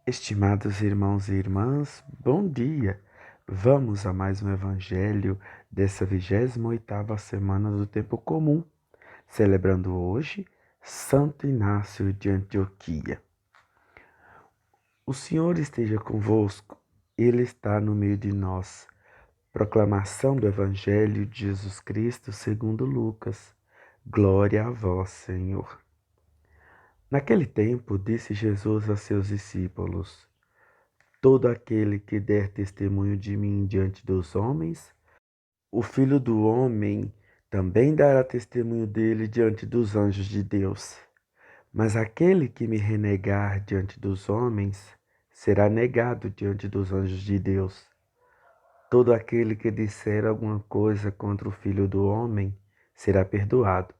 Estimados irmãos e irmãs, bom dia! Vamos a mais um evangelho dessa 28ª semana do Tempo Comum, celebrando hoje Santo Inácio de Antioquia. O Senhor esteja convosco, Ele está no meio de nós. Proclamação do Evangelho de Jesus Cristo segundo Lucas. Glória a vós, Senhor. Naquele tempo, disse Jesus a seus discípulos: todo aquele que der testemunho de mim diante dos homens, o Filho do Homem também dará testemunho dele diante dos anjos de Deus. Mas aquele que me renegar diante dos homens, será negado diante dos anjos de Deus. Todo aquele que disser alguma coisa contra o Filho do Homem, será perdoado.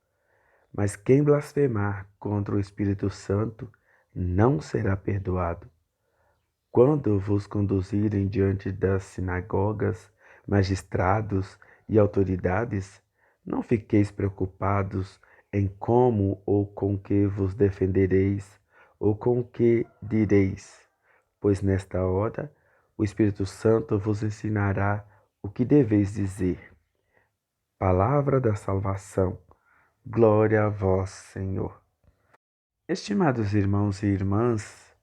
Mas quem blasfemar contra o Espírito Santo, não será perdoado. Quando vos conduzirem diante das sinagogas, magistrados e autoridades, não fiqueis preocupados em como ou com que vos defendereis, ou com que direis, pois nesta hora o Espírito Santo vos ensinará o que deveis dizer. Palavra da salvação. Glória a vós, Senhor. Estimados irmãos e irmãs,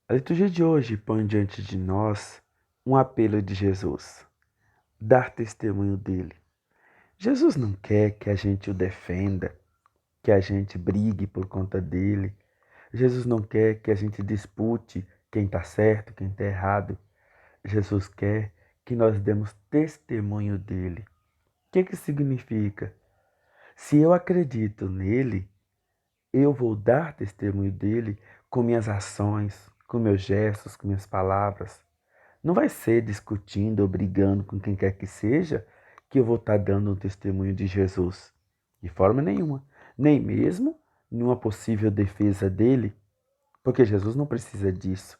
a liturgia de hoje põe diante de nós um apelo de Jesus, dar testemunho dele. Jesus não quer que a gente o defenda, que a gente brigue por conta dele. Jesus não quer que a gente dispute quem está certo, quem está errado. Jesus quer que nós demos testemunho dele. O que significa? Se eu acredito nele, eu vou dar testemunho dele com minhas ações, com meus gestos, com minhas palavras. Não vai ser discutindo ou brigando com quem quer que seja que eu vou estar dando um testemunho de Jesus. De forma nenhuma. Nem mesmo numa possível defesa dele, porque Jesus não precisa disso.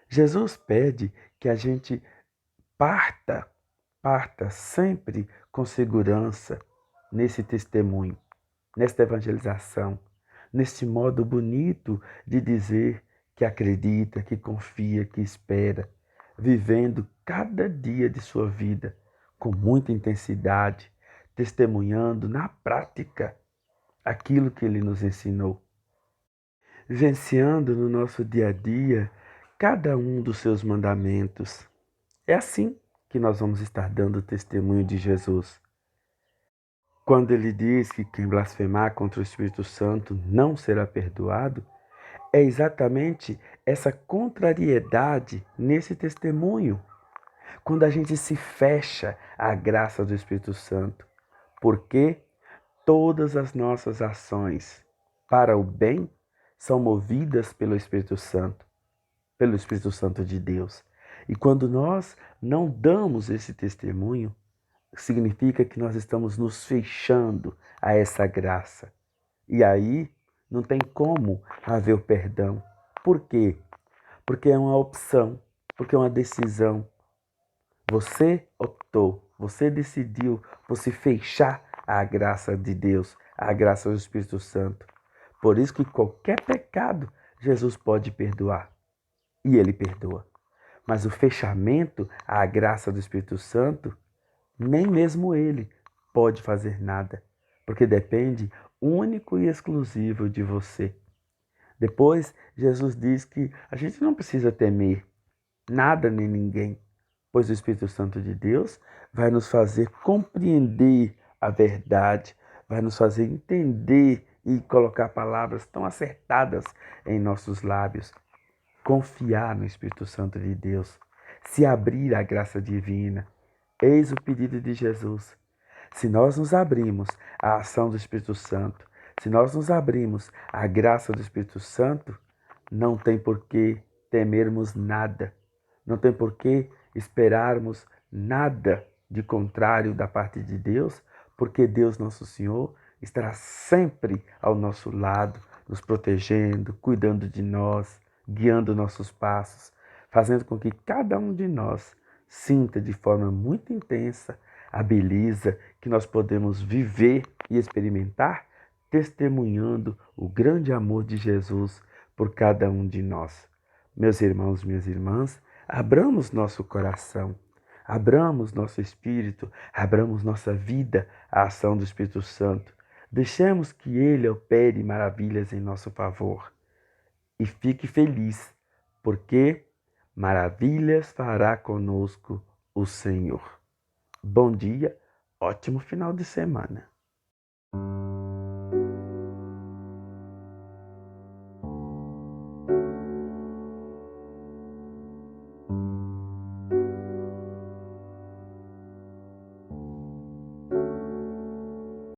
Jesus pede que a gente parta sempre com segurança nesse testemunho, nesta evangelização, neste modo bonito de dizer que acredita, que confia, que espera, vivendo cada dia de sua vida com muita intensidade, testemunhando na prática aquilo que ele nos ensinou, vivenciando no nosso dia a dia cada um dos seus mandamentos. É assim que nós vamos estar dando testemunho de Jesus. Quando ele diz que quem blasfemar contra o Espírito Santo não será perdoado, é exatamente essa contrariedade nesse testemunho. Quando a gente se fecha à graça do Espírito Santo, porque todas as nossas ações para o bem são movidas pelo Espírito Santo de Deus. E quando nós não damos esse testemunho, significa que nós estamos nos fechando a essa graça. E aí não tem como haver o perdão. Por quê? Porque é uma opção, porque é uma decisão. Você optou, você decidiu por se fechar à graça de Deus, à graça do Espírito Santo. Por isso que qualquer pecado Jesus pode perdoar. E ele perdoa. Mas o fechamento à graça do Espírito Santo, nem mesmo ele pode fazer nada, porque depende único e exclusivo de você. Depois, Jesus diz que a gente não precisa temer nada nem ninguém, pois o Espírito Santo de Deus vai nos fazer compreender a verdade, vai nos fazer entender e colocar palavras tão acertadas em nossos lábios. Confiar no Espírito Santo de Deus, se abrir à graça divina. Eis o pedido de Jesus. Se nós nos abrimos à ação do Espírito Santo, se nós nos abrimos à graça do Espírito Santo, não tem por que temermos nada, não tem por que esperarmos nada de contrário da parte de Deus, porque Deus nosso Senhor estará sempre ao nosso lado, nos protegendo, cuidando de nós, guiando nossos passos, fazendo com que cada um de nós sinta de forma muito intensa a beleza que nós podemos viver e experimentar, testemunhando o grande amor de Jesus por cada um de nós. Meus irmãos, minhas irmãs, abramos nosso coração, abramos nosso espírito, abramos nossa vida à ação do Espírito Santo. Deixemos que Ele opere maravilhas em nosso favor. E fique feliz, porque maravilhas fará conosco o Senhor. Bom dia, ótimo final de semana.